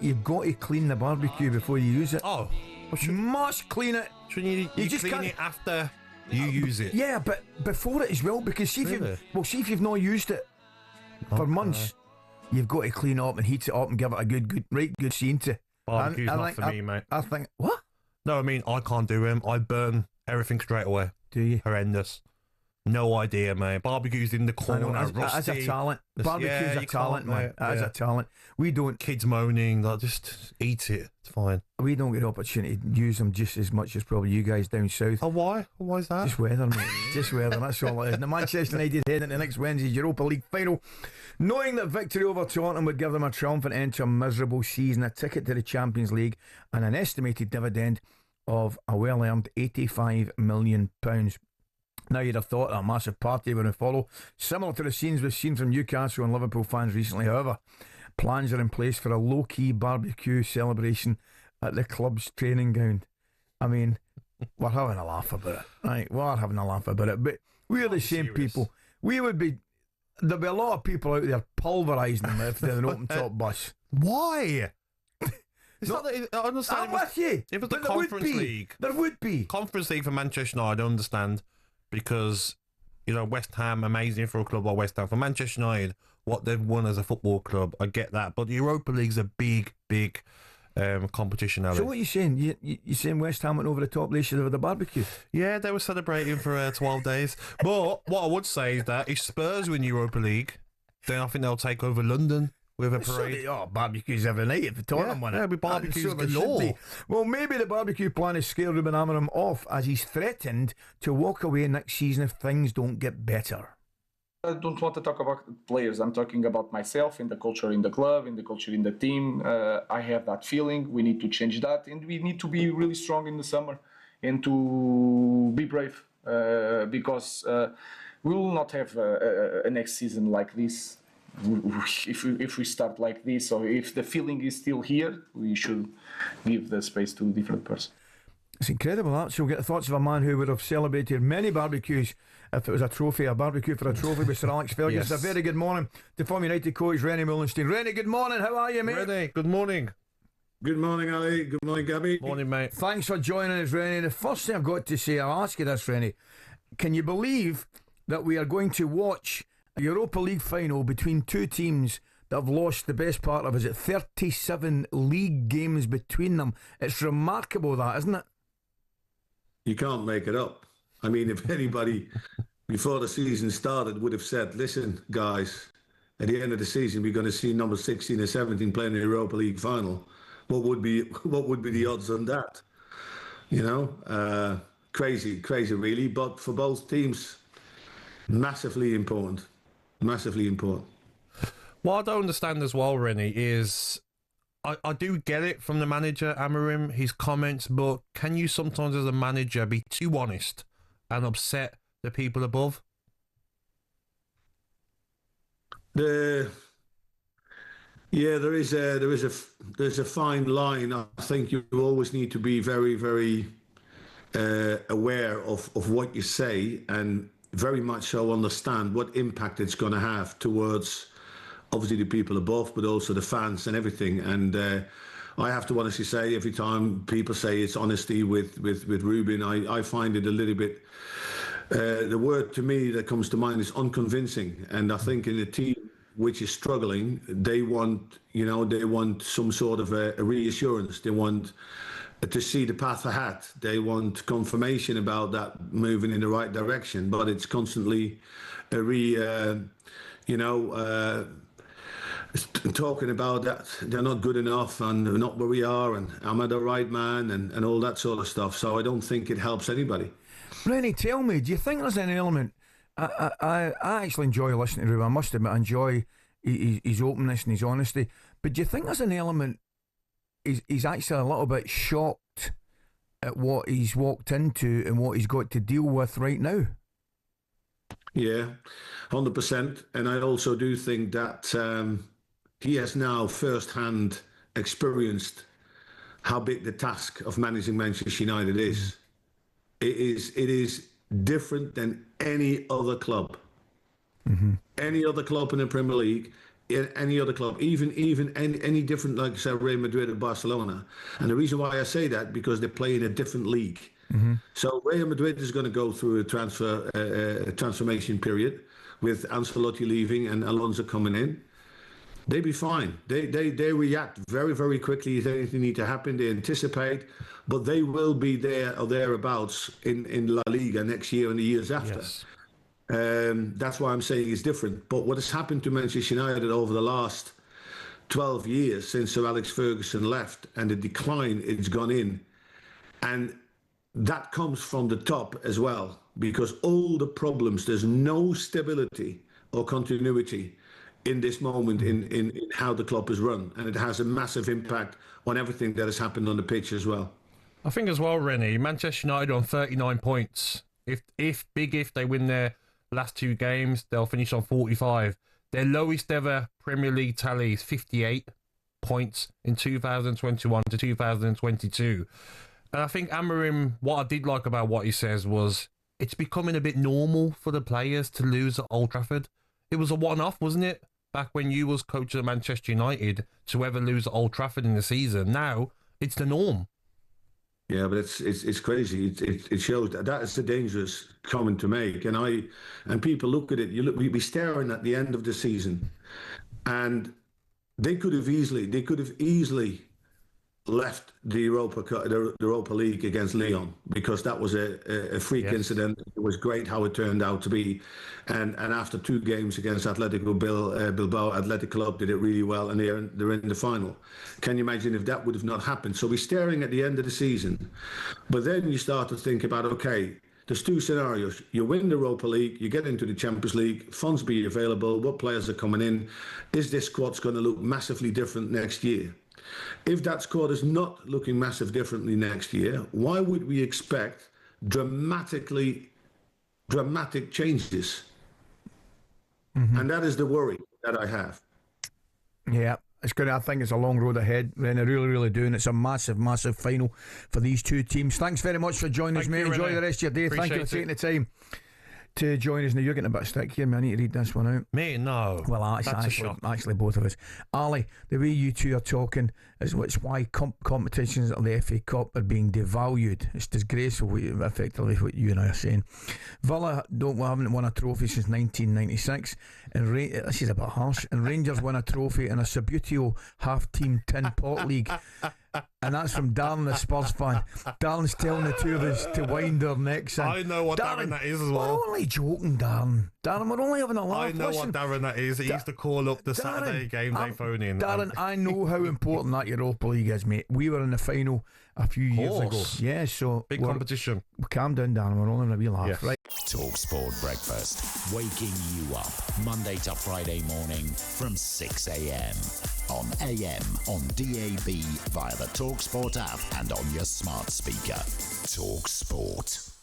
You've got to clean the barbecue before you use it. Oh, you must clean it. Shouldn't you just clean it after you use it? Yeah, but before it as well, because see if you've not used it for months, you've got to clean it up and heat it up and give it a good scene to. Barbecue's not for me, mate. I think what? No, I mean I can't do them. I burn everything straight away. Do you? Horrendous. No idea, mate. Barbecue's in the corner, rusty. As a talent. Barbecue's a talent, man. As a talent. We don't... Kids moaning, like, just eat it. It's fine. We don't get the opportunity to use them just as much as probably you guys down south. Oh, why? Why is that? Just weather, mate. Just weather, that's all it is. Now, Manchester United head into next Wednesday's Europa League final, knowing that victory over Tottenham would give them a triumphant end to a miserable season, a ticket to the Champions League, and an estimated dividend of a well-earned £85 million. Now you'd have thought a massive party would follow, similar to the scenes we've seen from Newcastle and Liverpool fans recently. However, plans are in place for a low-key barbecue celebration at the club's training ground. I mean, we're having a laugh about it, right? We're having a laugh about it, but we're the same people. There'd be a lot of people out there pulverising them if they're an open-top bus. Why? It's not that, I understand. I'm with you. If it's the Conference League, there would be Conference League for Manchester United. I understand. Because, West Ham, amazing for a club like West Ham. For Manchester United, what they've won as a football club, I get that. But the Europa League's a big competition now. So what are you saying? You're saying West Ham went over the top, they should have had a barbecue? Yeah, they were celebrating for 12 days. But what I would say is that if Spurs win Europa League, then I think they'll take over London with a parade. Barbecues every night if the Tottenham win it. Yeah, barbecues galore. Well, maybe the barbecue plan has scared Ruben Amorim off, as he's threatened to walk away next season if things don't get better. I don't want to talk about players. I'm talking about myself and the culture in the club, and the culture in the team. I have that feeling. We need to change that, and we need to be really strong in the summer and to be brave, because we will not have a next season like this. If we start like this, or if the feeling is still here, we should give the space to a different person. It's incredible, that. So we'll get the thoughts of a man who would have celebrated many barbecues if it was a barbecue for a trophy with Sir Alex Ferguson. Yes. A very good morning to former United coach Rene Meulensteen. Rene, good morning, how are you, mate? Rene, good morning. Good morning, Ali. Good morning, Gabby. Morning, mate. Thanks for joining us, Rene. The first thing I've got to say, I'll ask you this, Rene. Can you believe that we are going to watch a Europa League final between two teams that have lost the best part of, 37 league games between them? It's remarkable, that, isn't it? You can't make it up. I mean, if anybody before the season started would have said, listen, guys, at the end of the season we're going to see number 16 or 17 playing in the Europa League final, what would be the odds on that? Crazy really, but for both teams, massively important. What I don't understand as well, Rene, is I do get it from the manager, Amorim, his comments, but can you sometimes as a manager be too honest and upset the people above? There is a fine line. I think you always need to be very, very aware of what you say, and very much so understand what impact it's going to have towards obviously the people above, but also the fans and everything. And I have to honestly say, every time people say it's honesty with Ruben, I find it a little bit, the word to me that comes to mind is unconvincing. And I think in a team which is struggling, they want some sort of a reassurance. They want to see the path ahead. They want confirmation about that moving in the right direction. But it's constantly talking about that they're not good enough and not where we are, and am I the right man, and all that sort of stuff. So I don't think it helps anybody. Rennie, tell me, do you think there's an element? I actually enjoy listening to him. I must admit, I enjoy his openness and his honesty. But do you think there's an element? He's actually a little bit shocked at what he's walked into and what he's got to deal with right now. Yeah, 100%. And I also do think that he has now firsthand experienced how big the task of managing Manchester United is. It is different than any other club. Mm-hmm. Any other club in the Premier League, in any other club, even any different, like say Real Madrid or Barcelona. And the reason why I say that, because they play in a different league. So Real Madrid is going to go through a transformation period with Ancelotti leaving and Alonso coming in. They'd be fine. They react very, very quickly if anything needs to happen. They anticipate, but they will be there or thereabouts in La Liga next year and the years after. Yes. That's why I'm saying it's different. But what has happened to Manchester United over the last 12 years since Sir Alex Ferguson left, and the decline it's gone in, and that comes from the top as well, because all the problems, there's no stability or continuity in this moment in how the club is run, and it has a massive impact on everything that has happened on the pitch as well. I think as well, Rene, Manchester United on 39 points. If they win their last 2 games, they'll finish on 45. Their lowest ever Premier League tally is 58 points in 2021 to 2022. And I think Amorim, what I did like about what he says was, it's becoming a bit normal for the players to lose at Old Trafford. It was a one-off, wasn't it? Back when you was coach at Manchester United, to ever lose at Old Trafford in the season. Now, it's the norm. Yeah, but it's crazy. It shows that is a dangerous comment to make, and people look at it. We'd be staring at the end of the season, and they could have easily left the Europa League against Lyon, because that was a freak incident. It was great how it turned out to be, and after 2 games against Atletico Bilbao, Athletic Club did it really well, and they're in the final. Can you imagine if that would have not happened? So we're staring at the end of the season, but then you start to think about, okay, there's 2 scenarios. You win the Europa League, you get into the Champions League, funds be available, what players are coming in, is this squad's going to look massively different next year? If that squad is not looking massive differently next year, why would we expect dramatic changes? And that is the worry that I have. Yeah, I think it's a long road ahead, and I really, really do, and it's a massive, massive final for these 2 teams. Thanks very much for joining us, mate. Enjoy the rest of your day. Thank you for taking the time to join us. Now you're getting a bit of stick here, man. I need to read this one out. Me, no. Well, actually both of us. Ali, the way you two are talking is why competitions of the FA Cup are being devalued. It's disgraceful, effectively, what you and I are saying. Villa haven't won a trophy since 1996, and this is a bit harsh. And Rangers won a trophy in a Subbuteo half-team tin pot league. And that's from Darren, the Spurs fan. Darren's telling the 2 of us to wind our necks in. I know what Darren that is as well. We're only joking, Darren. Darren, we're only having a laugh. I know what Darren that is. He used to call up the Saturday game they phone in. Darren, I know how important that Europa League is, mate. We were in the final a few years ago. Yeah, so big competition. Calm down, Darren. We're only having a wee laugh, right? talkSPORT Breakfast, waking you up Monday to Friday morning from 6 a.m. on AM, on DAB, via the talkSPORT app, and on your smart speaker. talkSPORT.